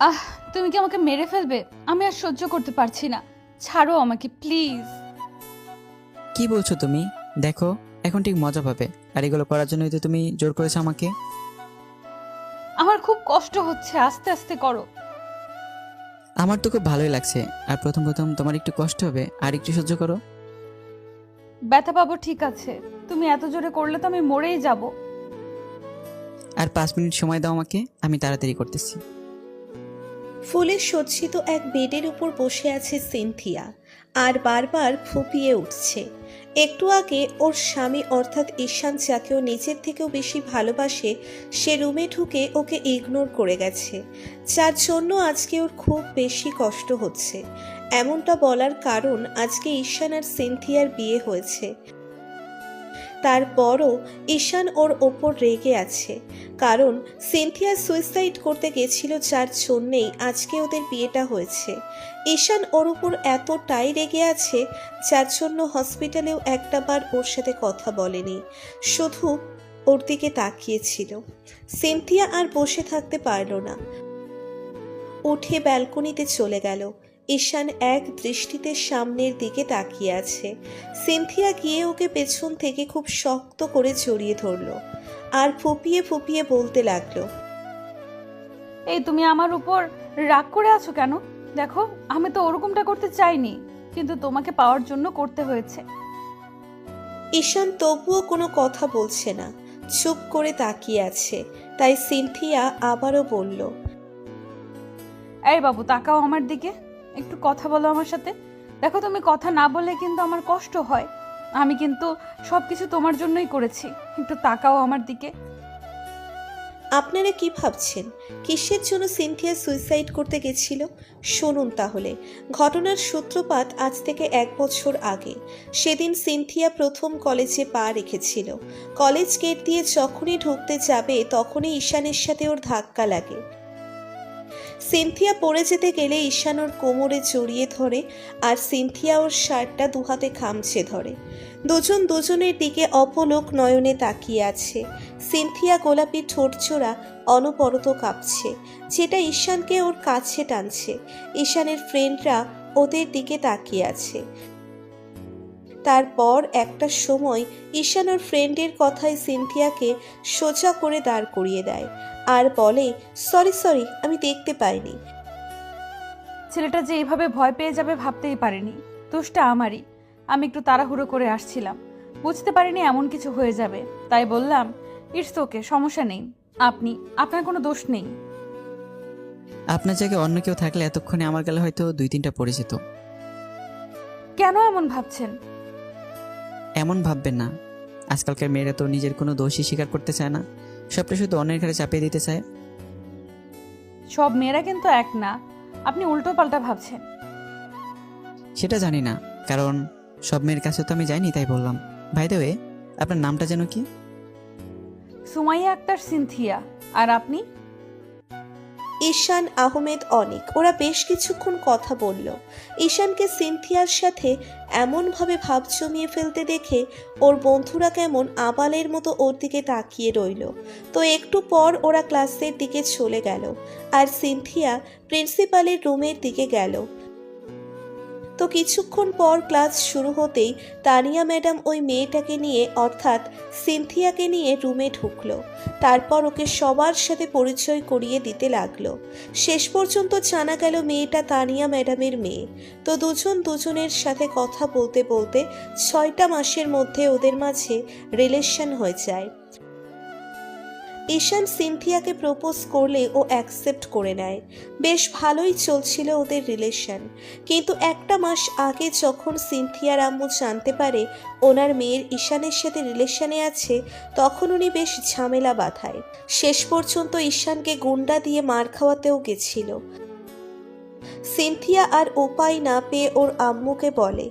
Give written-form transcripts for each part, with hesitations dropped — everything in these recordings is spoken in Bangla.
আহ, তুমি কি আমাকে মেরে ফেলবে? আমি আর সহ্য করতে পারছি না, ছাড়ো আমাকে প্লিজ। কি বলছো তুমি? দেখো, এখন ঠিক মজা পাবে। আর এগুলো করার জন্যই তো তুমি জোর করেছো আমাকে। আমার খুব কষ্ট হচ্ছে, আস্তে আস্তে করো। আমার তো খুব ভালোই লাগছে। আর প্রথম প্রথম তোমার একটু কষ্ট হবে, আর একটু সহ্য করো। ব্যথা পাবো ঠিক আছে, তুমি এত জোরে করলে তো আমি মরেই যাব। আর 5 মিনিট সময় দাও আমাকে, আমি তাড়াতাড়ি করতেছি। ফুলে সজ্জিত এক বেডের উপর বসে আছে সিনথিয়া আর বারবার ফুপিয়ে উঠছে। একটু আগে ওর স্বামী অর্থাৎ ঈশান, যাকে ও নিজের থেকেও বেশি ভালোবাসে, সে রুমে ঢুকে ওকে ইগনোর করে গেছে, যার জন্য আজকে ওর খুব বেশি কষ্ট হচ্ছে। এমনটা বলার কারণ আজকে ঈশান আর সিনথিয়ার বিয়ে হয়েছে। তারপরও ঈশান ওর ওপর রেগে আছে, কারণ সিনথিয়া সুইসাইড করতে গেছিল, যার জন্যেই আজকে ওদের বিয়েটা হয়েছে। ঈশান ওর উপর এতটাই রেগে আছে, যার জন্য হসপিটালেও একটাবার ওর সাথে কথা বলেনি, শুধু ওর দিকে তাকিয়েছিল। সিনথিয়া আর বসে থাকতে পারল না, উঠে ব্যালকনিতে চলে গেল। ঈশান এক দৃষ্টিতে সামনের দিকে তাকিয়ে আছে। সিনথিয়া গিয়ে ওকে পেছন থেকে খুব শক্ত করে জড়িয়ে ধরল আর ফুপিয়ে ফুপিয়ে বলতে লাগলো, এই তুমি আমার উপর রাগ করে আছো কেন? দেখো, আমি তো ওরকমটা করতে চাইনি, কিন্তু তোমাকে পাওয়ার জন্য করতে হয়েছে। ঈশান তবুও কোনো কথা বলছে না, চুপ করে তাকিয়ে আছে। তাই সিনথিয়া আবারও বলল, এই বাবু, তাকাও আমার দিকে, একটু কথা বলো আমার সাথে। দেখো, তুমি কথা না বললে কিন্তু আমার কষ্ট হয়। আমি কিন্তু সবকিছু তোমার জন্যই করেছি, একটু তাকাও আমার দিকে। আপনারা কি ভাবছেন কিসের জন্য সিনথিয়া সুইসাইড করতে গেছিল? শুনুন তাহলে। ঘটনার সূত্রপাত আজ থেকে 1 বছর আগে। সেদিন সিনথিয়া প্রথম কলেজে পা রেখেছিল। কলেজ গেট দিয়ে যখনই ঢুকতে যাবে তখনই ঈশানের সাথে ওর ধাক্কা লাগে। সিনথিয়া পড়ে যেতে গেলে ঈশান ওর কোমরে জড়িয়ে ধরে, আর সিনথিয়া ওর শার্টটা দুহাতে খামচে ধরে। দুজন দুজনের দিকে অপলোক নয়নে তাকিয়ে আছে। সিনথিয়া গোলাপি ঠোঁটচোরা অনবরত কাঁপছে, যেটা ঈশানকে ওর কাছে টানছে। ঈশানের ফ্রেন্ডরা ওদের দিকে তাকিয়ে আছে। তারপর একটা সময় ঈশান ওর ফ্রেন্ডের কথায় সিনথিয়াকে সোজা করে দাঁড় করিয়ে দেয় আর বলে, সরি সরি, আমি দেখতে পাইনি। ছেলেটা যে এইভাবে ভয় পেয়ে যাবে ভাবতেই পারিনি। দোষটা আমারই, আমি একটু তাড়াহুড়ো করে আসছিলাম, বুঝতে পারিনি এমন কিছু হয়ে যাবে, তাই বললাম ইটস ওকে, সমস্যা নেই। আপনার কোনো দোষ নেই। আপনার জায়গায় অন্য কেউ থাকলে এতক্ষণে আমার গালে হয়তো 2-3টা পড়ে যেত। কেন এমন ভাবছেন? এমন ভাববেন না। আজকালকার মেয়েরা তো নিজের কোনো দোষই স্বীকার করতে চায় না, সবটা শুধু অন্যের ঘাড়ে চাপিয়ে দিতে চায়। সব মেয়েরা কিন্তু এক না, আপনি উল্টো পাল্টা ভাবছেন। সেটা জানি না, কারণ সব মেয়ের কাছে তো আমি যাইনি, তাই বললাম। ভাই দ্য ওয়ে, আপনার নামটা যেন কি? সুমাইয়া আক্তার সিনথিয়া। আর আপনি? ঈশান আহমেদ অনিক। ওরা বেশ কিছুক্ষণ কথা বলল। ঈশানকে সিনথিয়ার সাথে এমনভাবে ভাব জমিয়ে ফেলতে দেখে ওর বন্ধুরা কেমন আবালের মতো ওর দিকে তাকিয়ে রইল। তো একটু পর ওরা ক্লাসের দিকে চলে গেল আর সিনথিয়া প্রিন্সিপালের রুমের দিকে গেল। তো কিছুক্ষণ পর ক্লাস শুরু হতেই তানিয়া ম্যাডাম ওই মেয়েটাকে নিয়ে অর্থাৎ সিনথিয়াকে নিয়ে রুমে ঢুকলো। তারপর ওকে সবার সাথে পরিচয় করিয়ে দিতে লাগলো। শেষ পর্যন্ত জানা গেল মেয়েটা তানিয়া ম্যাডামের মেয়ে। তো দুজন দুজনের সাথে কথা বলতে বলতে 6টা মাসের মধ্যে ওদের মাঝে রিলেশন হয়ে যায়। ঈশান সিনথিয়াকে প্রপোজ করলে ও অ্যাকসেপ্ট করে নেয়। বেশ ভালোই চলছিল ওদের রিলেশন, কিন্তু 1 মাস আগে যখন সিনথিয়ার আম্মু জানতে পারে ওনার মেয়ের ঈশানের সাথে রিলেশনে আছে, তখন উনি বেশ ঝামেলা বাঁধায়। শেষ পর্যন্ত ঈশানকে গুন্ডা দিয়ে মার খাওয়াতেও গেছিল। সিনথিয়া আর উপায় না পেয়ে ওর আম্মুকে বলে,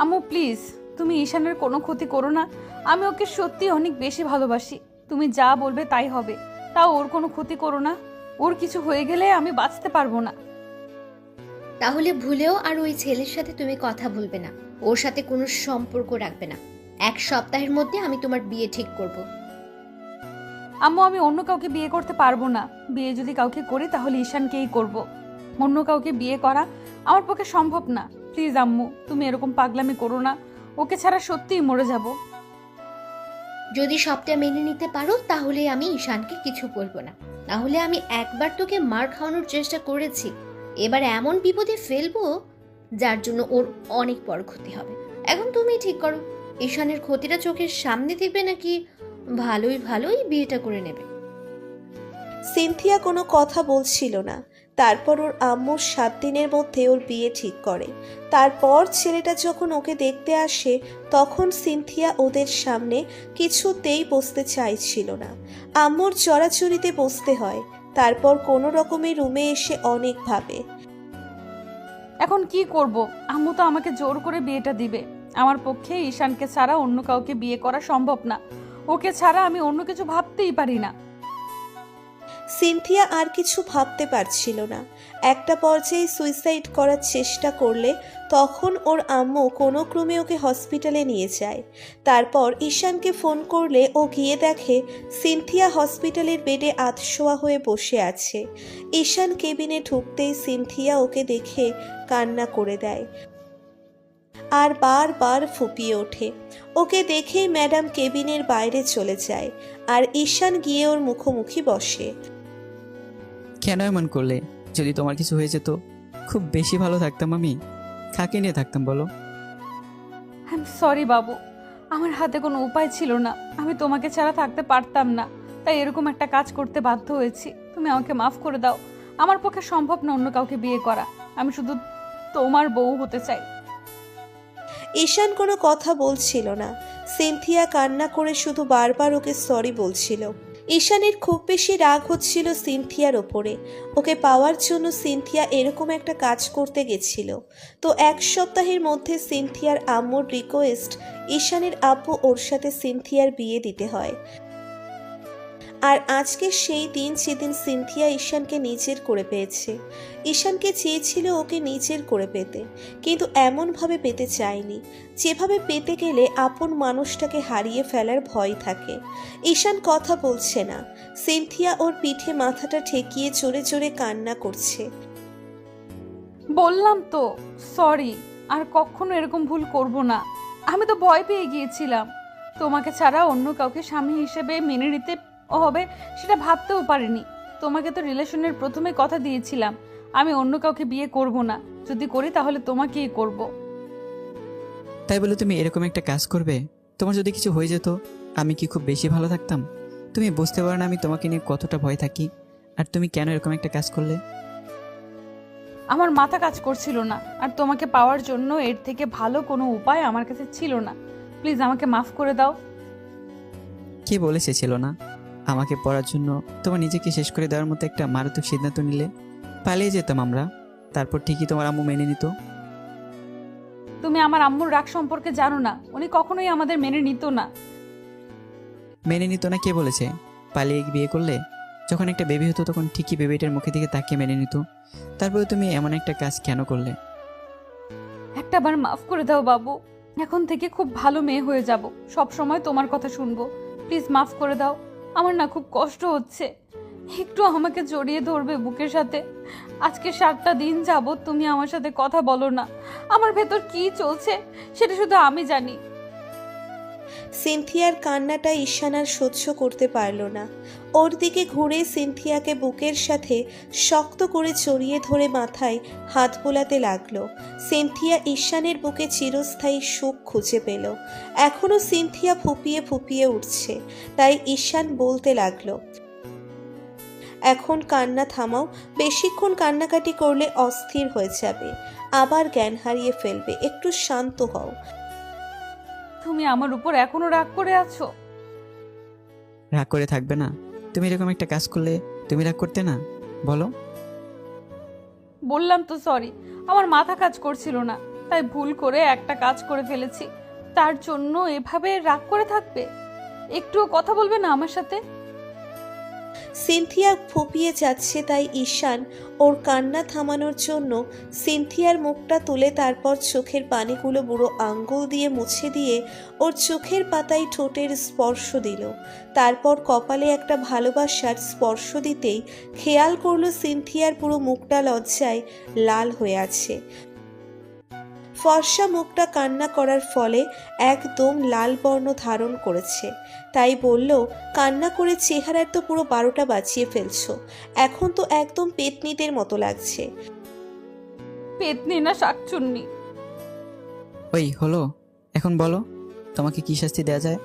আম্মু প্লিজ, তুমি ঈশানের কোনো ক্ষতি করো না, আমি ওকে সত্যি অনেক বেশি ভালোবাসি। তুমি যা বলবে তাই হবে, তাও ওর কোনো ক্ষতি করো না। ওর কিছু হয়ে গেলে আমি বাঁচতে পারবো না। তাহলে ভুলেও আর ওই ছেলের সাথে তুমি কথা বলবে না, ওর সাথে কোনো সম্পর্ক রাখবে না। 1 সপ্তাহের মধ্যে আমি তোমার বিয়ে ঠিক করব। আম্মু আমি অন্য কাউকে বিয়ে করতে পারবো না। বিয়ে যদি কাউকে করি তাহলে ঈশানকেই করব। অন্য কাউকে বিয়ে করা আমার পক্ষে সম্ভব না। প্লিজ আম্মু, তুমি এরকম পাগলামি করো না। ওকে ছাড়া সত্যিই মরে যাব। যদি সবটা মেনে নিতে পারো তাহলে আমি ঈশানকে কিছু বলবো না। না হলে আমি একবার তোকে মার খাওয়ানোর চেষ্টা করেছি, এবার এমন বিপদে ফেলবো যার জন্য ওর অনেক বড় ক্ষতি হবে। এখন তুমি ঠিক করো, ঈশানের ক্ষতিটা চোখের সামনে দেখবে নাকি ভালোই ভালোই বিয়েটা করে নেবে? সিনথিয়া কোনো কথা বলছিল না। তারপর ওর আম্মুর 7 দিনের মধ্যে ওর বিয়ে ঠিক করে। তারপর ছেলেটা যখন ওকে দেখতে আসে তখন সিনথিয়া ওদের সামনে কিছুতেই বসতে চাইছিল না। আম্মুর চড়াচড়িতে বসতে হয়। তারপর কোনো রকমে রুমে এসে অনেক ভাবে। এখন কি করব? আম্মু তো আমাকে জোর করে বিয়েটা দিবে। আমার পক্ষে ঈশানকে ছাড়া অন্য কাউকে বিয়ে করা সম্ভব না। ওকে ছাড়া আমি অন্য কিছু ভাবতেই পারি না। সিনথিয়া আর কিছু ভাবতে পারছিল না। একটা পর্যায়ে সুইসাইড করার চেষ্টা করলে তখন ওর আম্মু কোনো ক্রমে ওকে হসপিটালে নিয়ে যায়। তারপর ঈশানকে ফোন করলে ও গিয়ে দেখে সিনথিয়া হসপিটালের বেডে আধশোয়া হয়ে বসে আছে। ঈশান কেবিনে ঢুকতেই সিনথিয়া ওকে দেখে কান্না করে দেয় আর বারবার ফুপিয়ে ওঠে। ওকে দেখেই ম্যাডাম কেবিনের বাইরে চলে যায় আর ঈশান গিয়ে ওর মুখোমুখি বসে। কেন এমন করলে? যদি তোমার কিছু হয়ে যেত খুব বেশি ভালো থাকতাম আমি। কাকে নিয়ে থাকতাম বলো? আই এম সরি বাবু, আমার হাতে কোনো উপায় ছিল না। আমি তোমাকে ছাড়া থাকতে পারতাম না, তাই এরকম একটা কাজ করতে বাধ্য হয়েছি। তুমি আমাকে মাফ করে দাও। আমার পক্ষে সম্ভব না অন্য কাউকে বিয়ে করা। আমি শুধু তোমার বউ হতে চাই। ঈশান কোনো কথা বলছিল না। সিনথিয়া কান্না করে শুধু বারবার ওকে সরি বলছিল। ঈশানের খুব বেশি রাগ হচ্ছিল সিনথিয়ার ওপরে। ওকে পাওয়ার জন্য সিনথিয়া এরকম একটা কাজ করতে গেছিল। তো 1 সপ্তাহের মধ্যে সিনথিয়ার আম্মুর রিকোয়েস্ট, ঈশানের আব্বু ওর সাথে সিনথিয়ার বিয়ে দিতে হয়। আর আজকে সেই দিন যেদিন সিনথিয়া ঈশানকে নিজের করে পেয়েছে। ঈশানকে চেয়েছিল ওকে নিজের করে পেতে, কিন্তু এমনভাবে পেতে চায়নি যেভাবে পেতে গেলে আপন মানুষটাকে হারিয়ে ফেলার ভয় থাকে। ঈশান কথা বলছে না। সিনথিয়া ওর পিঠে মাথাটা ঠেকিয়ে জোরে জোরে কান্না করছে। বললাম তো সরি, আর কখনো এরকম ভুল করব না। আমি তো ভয় পেয়ে গিয়েছিলাম। তোমাকে ছাড়া অন্য কাউকে স্বামী হিসেবে মেনে নিতে হবে সেটা ভাবতেও পারিনি। তোমাকে তো রিলেশনের প্রথমে কথা দিয়েছিলাম আমি অন্য কাউকে বিয়ে করব না। যদি করি তাহলে তোমাকেই করব। তাই বলে তুমি এরকম একটা কাজ করবে? তোমার যদি কিছু হয়ে যেত আমি কি খুব বেশি ভালো থাকতাম? তুমি বুঝতে পারো না আমি তোমাকে নিয়ে কতটা ভয় থাকি। আর তুমি কেন এরকম একটা কাজ করলে? আমার মাথা কাজ করছিল না, আর তোমাকে পাওয়ার জন্য এর থেকে ভালো কোনো উপায় আমার কাছে ছিল না। প্লিজ আমাকে মাফ করে দাও। কে বলেছে ছিল না? আমাকে পড়ার জন্য তোমার নিজেকে শেষ করে দেওয়ার মতো একটা মারাত্মক সিদ্ধান্ত নিলে পালিয়ে যেতাম আমরা। তারপর ঠিকই তোমার আম্মু মেনে নিত। তুমি আমার আম্মুর রাগ সম্পর্কে জানো না। উনি কখনোই আমাদের মেনে নিত না। মেনে নিত না কে বলেছে? পালিয়ে বিয়ে করলে যখন একটা বেবি হতো তখন ঠিকই বেবিটার মুখের দিকে তাকিয়ে মেনে নিত। তারপরে তুমি এমন একটা কাজ কেন করলে? একটাবার মাফ করে দাও বাবু। এখন থেকে খুব ভালো মেয়ে হয়ে যাব। সব সময় তোমার কথা শুনবো। প্লিজ মাফ করে দাও। আমার না খুব কষ্ট হচ্ছে। একটু আমাকে জড়িয়ে ধরবে বুকের সাথে। আজকে 7টা দিন যাবত তুমি আমার সাথে কথা বলো না। আমার ভেতর কি চলছে সেটা শুধু আমি জানি। সিনথিয়ার কান্নাটা ঈশান আর সহ্য করতে পারল না। ওর দিকে ঘুরে সিনথিয়াকে বুকের সাথে শক্ত করে জড়িয়ে ধরে মাথায় হাত বোলাতে লাগলো। সিনথিয়া ঈশানের বুকে চিরস্থায়ী সুখ খুঁজে পেল। এখনও সিনথিয়া ফুপিয়ে ফুপিয়ে উঠছে। তাই ঈশান বলতে লাগলো, এখন কান্না থামাও। বেশিক্ষণ কান্নাকাটি করলে অস্থির হয়ে যাবে, আবার জ্ঞান হারিয়ে ফেলবে। একটু শান্ত হও। তুমি আমার উপর এখনো রাগ করে আছো? রাগ করে থাকবে না? তুমি এরকম একটা কাজ করলে তুমি রাগ করতে না? বলো। বললাম তো সরি, আমার মাথা কাজ করছিল না, তাই ভুল করে একটা কাজ করে ফেলেছি। তার জন্য এভাবে রাগ করে থাকবে? একটুও কথা বলবে না আমার সাথে? সিনথিয়া ফুপিয়ে যাচ্ছে, তাই ঈশান ওর কান্না থামানোর জন্য সিনথিয়ার মুখটা তুলে তারপর চোখের পানিগুলো বুড়ো আঙ্গুল দিয়ে মুছে দিয়ে ওর চোখের পাতায় ঠোঁটের স্পর্শ দিল। তারপর কপালে একটা ভালোবাসার স্পর্শ দিতেই খেয়াল করলো সিনথিয়ার পুরো মুখটা লজ্জায় লাল হয়ে আছে। ফর্সা মুখটা কান্না করার ফলে একদম লাল বর্ণ ধারণ করেছে। তাই বলল, কান্না করে চেহারার তো পুরো 12টা বাজিয়ে ফেলছো, এখন তো একদম পেতনিদের মতো লাগছে। পেতনি না শাকচুন্নি। ওই হলো, এখন বলো তোমাকে কি শাস্তি দেওয়া যায়?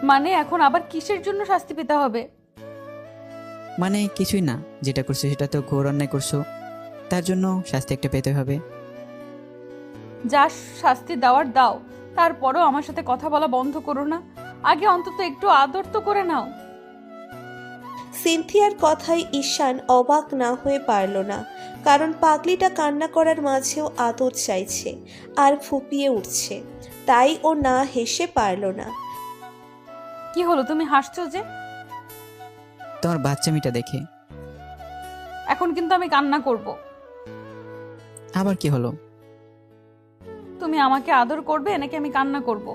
মানে এখন আবার কিসের জন্য শাস্তি পেতে হবে? মানে কিছুই না, যেটা করছো সেটা তো ঘোর অন্যায় করছো, তার জন্য শাস্তি একটা পেতে হবে। যা শাস্তি দেওয়ার দাও, তারপরও আমার সাথে কথা বলা বন্ধ করো না। আগে অন্তত একটু আদর তো করে নাও। সিনথিয়ার কথায় ঈশান অবাক না হয়ে পারল না, কারণ পাগলিটা কান্না করার মাঝেও আদর চাইছে আর ফুপিয়ে উঠছে, তাই ও না হেসে পারল না। কি হলো, তুমি হাসছো যে? তোমার বাচ্চামিটা দেখে। এখন কিন্তু আমি কান্না করব। আবার কি হলো? তুমি আমাকে আদর করবে নাকি আমি কান্না করব?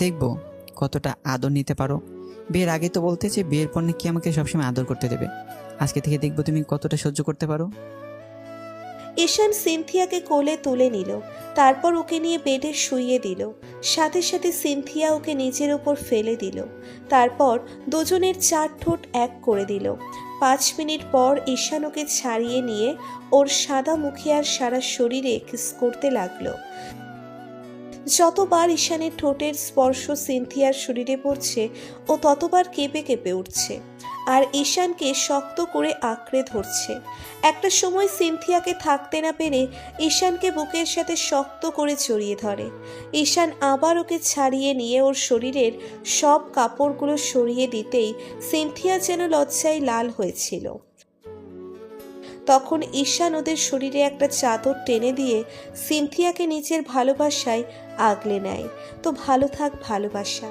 দেখবো কতটা আদর নিতে পারো। বিয়ের আগে তো বলতে যে বিয়ের পর নাকি আমাকে সবসময় আদর করতে দেবে, আজকে থেকে দেখবো তুমি কতটা সহ্য করতে পারো। ঈশান সিনথিয়াকে কোলে তুলে নিল, তারপর ওকে নিয়ে বেডে শুইয়ে দিল। সাথে সাথে সিনথিয়া ওকে নিচের ওপর ফেলে দিল, তারপর দুজনের 4 ঠোঁট এক করে দিল। 5 মিনিট পর ঈশান ওকে ছাড়িয়ে নিয়ে ওর সাদা মুখে আর সারা শরীরে কিস করতে লাগলো। যতবার ঈশানের ঠোঁটের স্পর্শ সিনথিয়ার শরীরে পড়ছে ও ততবার কেঁপে কেঁপে উঠছে আর ঈশানকে শক্ত করে আঁকড়ে ধরছে। একটা সময় সিনথিয়াকে থাকতে না পেরে ঈশানকে বুকের সাথে শক্ত করে জড়িয়ে ধরে। ঈশান আবার ওকে ছাড়িয়ে নিয়ে ওর শরীরের সব কাপড়গুলো সরিয়ে দিতেই সিনথিয়া যেন লজ্জায় লাল হয়েছিল। তখন ঈশান ওদের শরীরে একটা চাদর টেনে দিয়ে সিনথিয়াকে নিজের ভালোবাসায় আগলে নেয়। তো ভালো থাক ভালোবাসা।